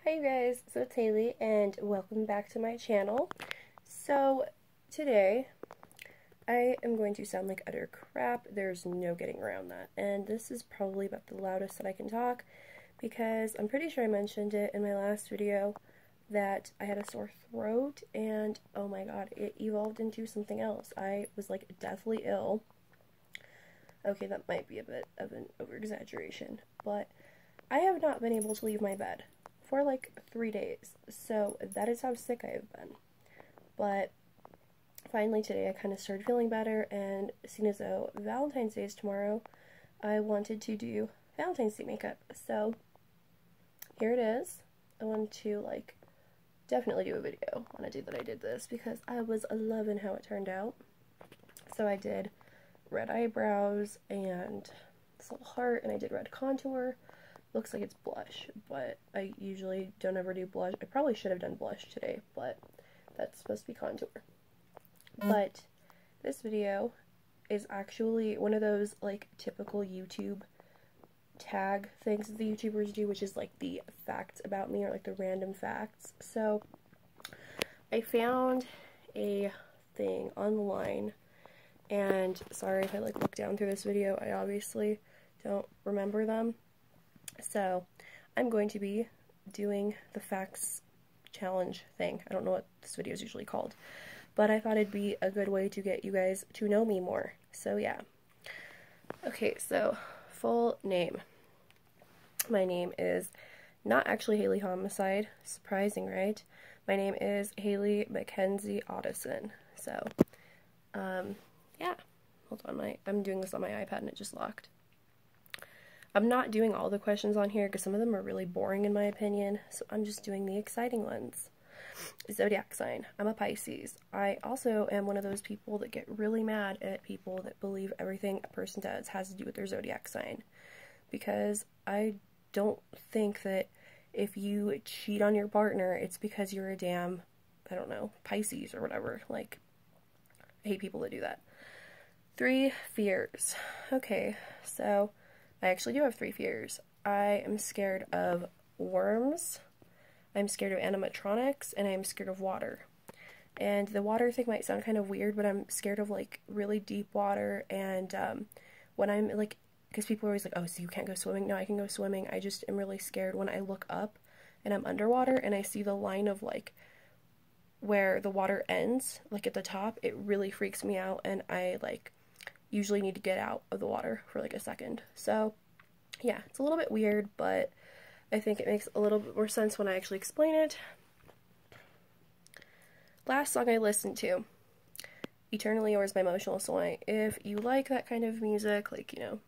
Hi you guys, so it's Hailey and welcome back to my channel. So today I am going to sound like utter crap. There's no getting around that, and this is probably about the loudest that I can talk because I'm pretty sure I mentioned it in my last video that I had a sore throat, and oh my god, it evolved into something else. I was like deathly ill. Okay, that might be a bit of an over-exaggeration, but I have not been able to leave my bed for like 3 days, so that is how sick I have been. But finally today I kind of started feeling better, and seeing as though Valentine's Day is tomorrow, I wanted to do Valentine's Day makeup. So here it is. I wanted to like definitely do a video on a day that I did this because I was loving how it turned out. So I did red eyebrows and this little heart, and I did red contour. Looks like it's blush, but I usually don't ever do blush. I probably should have done blush today, but that's supposed to be contour. But this video is actually one of those like typical YouTube tag things that the YouTubers do, which is like the facts about me or like the random facts. So I found a thing online, and sorry if I like look down through this video, I obviously don't remember them. So I'm going to be doing the facts challenge thing. I don't know what this video is usually called, but I thought it'd be a good way to get you guys to know me more. So yeah. Okay, so full name. My name is not actually Hailey Homicide. Surprising, right? My name is Hailey Mackenzie Otteson. So, yeah. Hold on, I'm doing this on my iPad and it just locked. I'm not doing all the questions on here because some of them are really boring in my opinion, so I'm just doing the exciting ones. Zodiac sign. I'm a Pisces. I also am one of those people that get really mad at people that believe everything a person does has to do with their zodiac sign, because I don't think that if you cheat on your partner, it's because you're a damn, I don't know, Pisces or whatever. Like, I hate people that do that. 3 fears. Okay, so I actually do have 3 fears. I am scared of worms, I'm scared of animatronics, and I'm scared of water. And the water thing might sound kind of weird, but I'm scared of like really deep water, and when I'm like, because people are always like, oh, so you can't go swimming? No, I can go swimming. I just am really scared when I look up and I'm underwater and I see the line of like where the water ends, like at the top. It really freaks me out, and I like usually need to get out of the water for like a second. So yeah, it's a little bit weird, but I think it makes a little bit more sense when I actually explain it. Last song I listened to, Eternally Yours by Emotional Soy. If you like that kind of music, like, you know,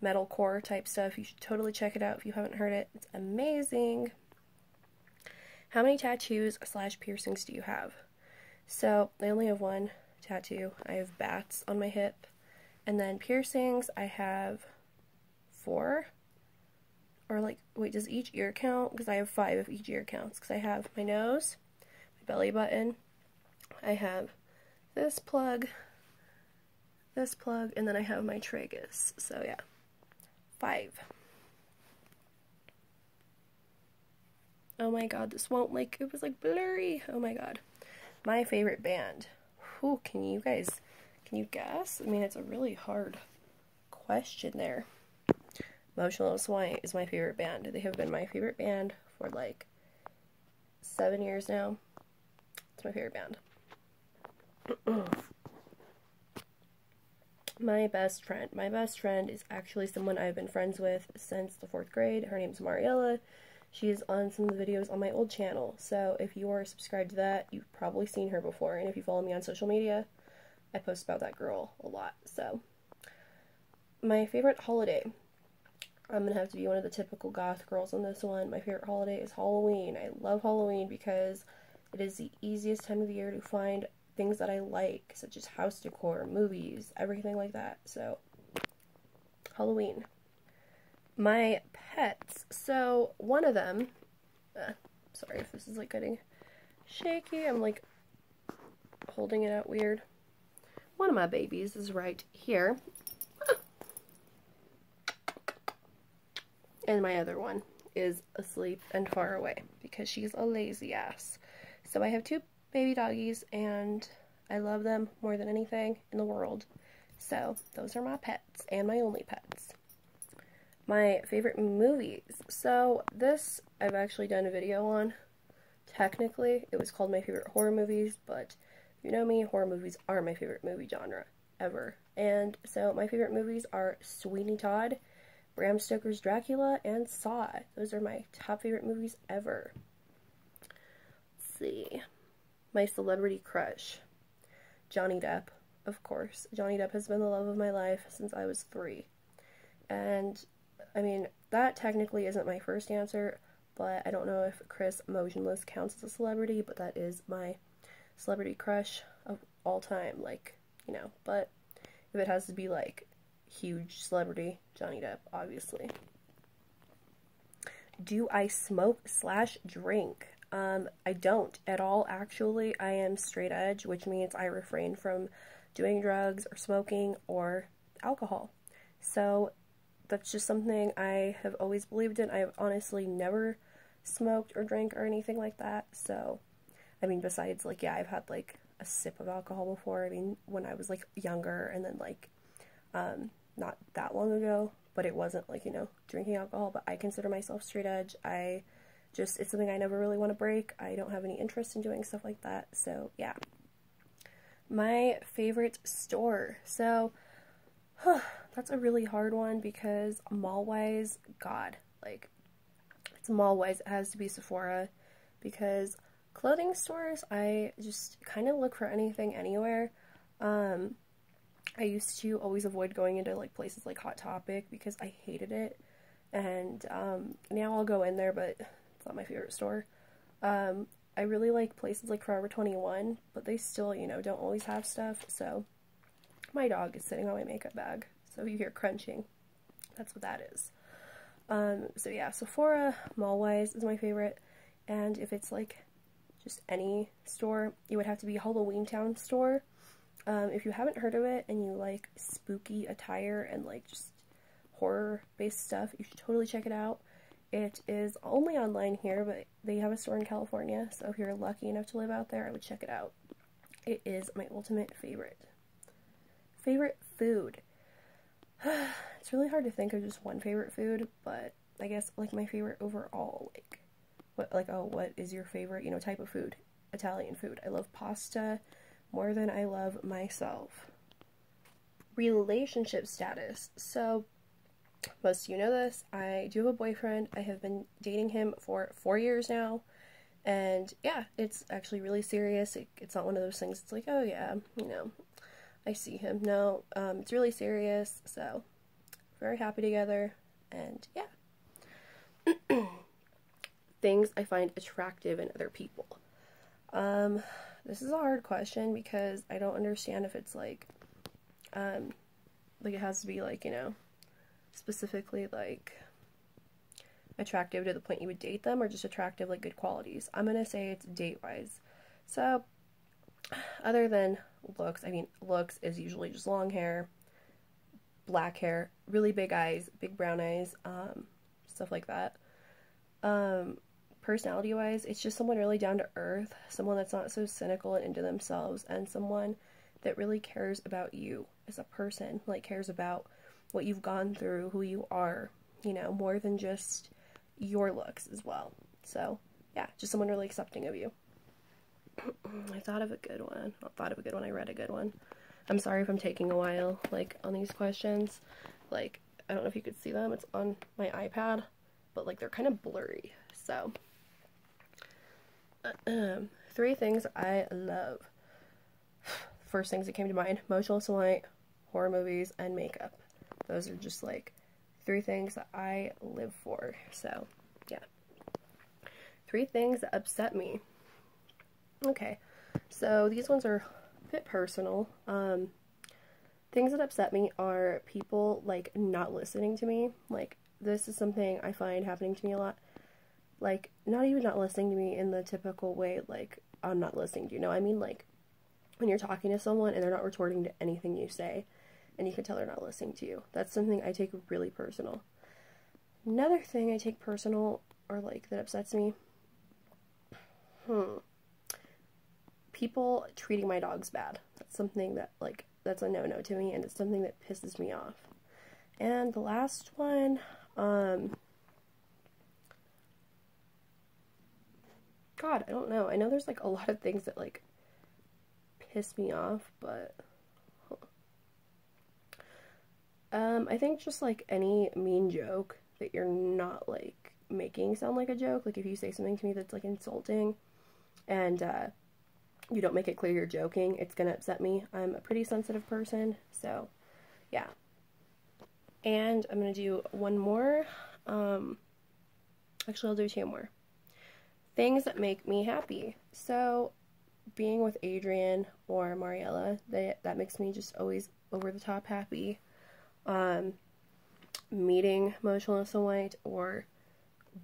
metalcore type stuff, you should totally check it out if you haven't heard it. It's amazing. How many tattoos / piercings do you have? So I only have 1 tattoo. I have bats on my hip. And then piercings, I have 4. Or like, wait, does each ear count? Because I have 5 if each ear counts. Because I have my nose, my belly button, I have this plug, and then I have my tragus. So yeah, 5. Oh my god, this won't like, it was like blurry. Oh my god. My favorite band. Who can you guess? I mean, it's a really hard question there. Emotional Soy is my favorite band. They have been my favorite band for like 7 years now. It's my favorite band. My best friend. My best friend is actually someone I've been friends with since the 4th grade. Her name's Mariella. She is on some of the videos on my old channel. So if you are subscribed to that, you've probably seen her before. And if you follow me on social media, I post about that girl a lot. So my favorite holiday. I'm gonna have to be one of the typical goth girls on this one. My favorite holiday is Halloween. I love Halloween because it is the easiest time of the year to find things that I like, such as house decor, movies, everything like that. So, Halloween. My pets. So, one of them, sorry if this is like getting shaky, I'm like holding it out weird. One of my babies is right here. And my other one is asleep and far away because she's a lazy ass. So I have 2 baby doggies and I love them more than anything in the world. So those are my pets and my only pets. My favorite movies. So this I've actually done a video on. Technically, it was called my favorite horror movies, but you know me, horror movies are my favorite movie genre ever. And so my favorite movies are Sweeney Todd, Bram Stoker's Dracula, and Saw. Those are my top favorite movies ever. Let's see. My celebrity crush. Johnny Depp, of course. Johnny Depp has been the love of my life since I was 3. And, I mean, that technically isn't my first answer, but I don't know if Chris Motionless counts as a celebrity, but that is my celebrity crush of all time, like, you know, but if it has to be, like, huge celebrity, Johnny Depp, obviously. Do I smoke/drink? I don't at all, actually. I am straight edge, which means I refrain from doing drugs or smoking or alcohol. So that's just something I have always believed in. I've honestly never smoked or drank or anything like that. So, I mean, besides, like, yeah, I've had, like, a sip of alcohol before. I mean, when I was, like, younger, and then, like, not that long ago, but it wasn't, like, you know, drinking alcohol. But I consider myself straight edge. It's something I never really want to break. I don't have any interest in doing stuff like that. So, yeah. My favorite store. So, that's a really hard one because mall-wise, God, like, it's mall-wise, it has to be Sephora, because clothing stores, I just kind of look for anything anywhere. I used to always avoid going into, like, places like Hot Topic because I hated it, and now I'll go in there, but it's not my favorite store. I really like places like Forever 21, but they still, you know, don't always have stuff. So my dog is sitting on my makeup bag, so if you hear crunching, that's what that is. So yeah, Sephora, mall-wise, is my favorite, and if it's, like, just any store, it would have to be Halloween Town store. If you haven't heard of it, and you like spooky attire and, like, just horror-based stuff, you should totally check it out. It is only online here, but they have a store in California, so if you're lucky enough to live out there, I would check it out. It is my ultimate favorite. Favorite food. It's really hard to think of just one favorite food, but I guess, like, my favorite overall, what is your favorite, you know, type of food? Italian food. I love pasta more than I love myself. Relationship status. So, most of you know this, I do have a boyfriend. I have been dating him for 4 years now, and yeah, it's actually really serious. It's not one of those things, it's like, oh yeah, you know, I see him. No, it's really serious, so very happy together, and yeah. Things I find attractive in other people. This is a hard question because I don't understand if it's like it has to be, like, you know, specifically, like, attractive to the point you would date them, or just attractive, like, good qualities. I'm gonna say it's date-wise. So, other than looks, I mean, looks is usually just long hair, black hair, really big eyes, big brown eyes, stuff like that. Personality-wise, it's just someone really down to earth, someone that's not so cynical and into themselves, and someone that really cares about you as a person, like, cares about what you've gone through, who you are, you know, more than just your looks as well. So, yeah, just someone really accepting of you. I thought of a good one. I read a good one. I'm sorry if I'm taking a while, like, on these questions. Like, I don't know if you could see them. It's on my iPad, but, like, they're kind of blurry. So, 3 things I love. First things that came to mind: Motionless in White, horror movies, and makeup. Those are just, like, 3 things that I live for. So, yeah. 3 things that upset me. Okay, so these ones are a bit personal. Things that upset me are people, like, not listening to me. Like, this is something I find happening to me a lot. Like, not even not listening to me in the typical way, like, I'm not listening to you. No, I mean, like, when you're talking to someone and they're not retorting to anything you say, and you can tell they're not listening to you. That's something I take really personal. Another thing I take personal or like that upsets me. People treating my dogs bad. That's something that, like, that's a no-no to me, and it's something that pisses me off. And the last one, God, I don't know. I know there's, like, a lot of things that, like, piss me off, but I think just, like, any mean joke that you're not, like, making sound like a joke. Like, if you say something to me that's, like, insulting, and, you don't make it clear you're joking, it's gonna upset me. I'm a pretty sensitive person, so, yeah. And I'm gonna do one more, actually I'll do two more. Things that make me happy. So, being with Adrian or Mariella, that makes me just always over the top happy. Meeting Motionless and White, or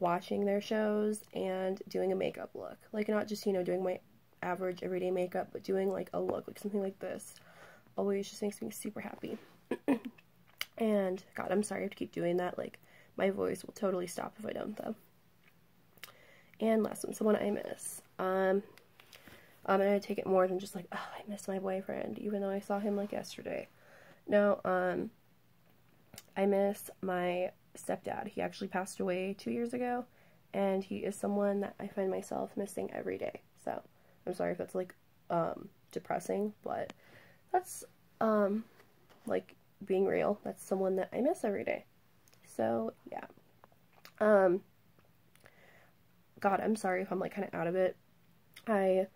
watching their shows and doing a makeup look. Like, not just, you know, doing my average everyday makeup, but doing like a look, like something like this, always just makes me super happy. And God, I'm sorry I have to keep doing that. Like, my voice will totally stop if I don't, though. And last one, someone I miss. I'm gonna take it more than just like, oh, I miss my boyfriend, even though I saw him like yesterday. No, I miss my stepdad. He actually passed away 2 years ago, and he is someone that I find myself missing every day. So, I'm sorry if that's, like, depressing, but that's, like, being real. That's someone that I miss every day. So, yeah. God, I'm sorry if I'm, like, kind of out of it. I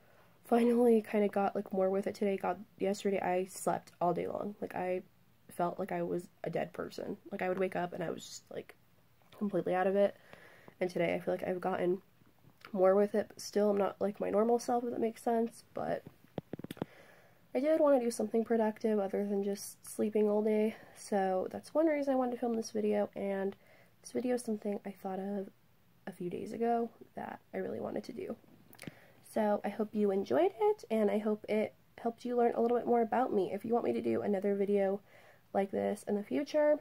finally kind of got, like, more with it today. God, yesterday I slept all day long. Like, I felt like I was a dead person. Like, I would wake up and I was just, like, completely out of it. And today I feel like I've gotten more with it, but still I'm not like my normal self, if that makes sense. But I did want to do something productive other than just sleeping all day, so that's one reason I wanted to film this video. And this video is something I thought of a few days ago that I really wanted to do. So I hope you enjoyed it, and I hope it helped you learn a little bit more about me. If you want me to do another video like this in the future,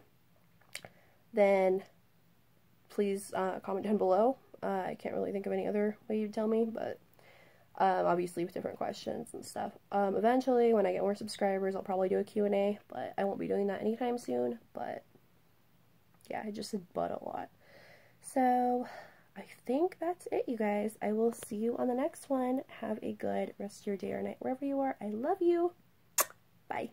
then please comment down below. I can't really think of any other way you'd tell me, but obviously with different questions and stuff. Eventually, when I get more subscribers, I'll probably do a Q&A, but I won't be doing that anytime soon. But yeah, I just said but a lot. So I think that's it, you guys. I will see you on the next one. Have a good rest of your day or night wherever you are. I love you. Bye.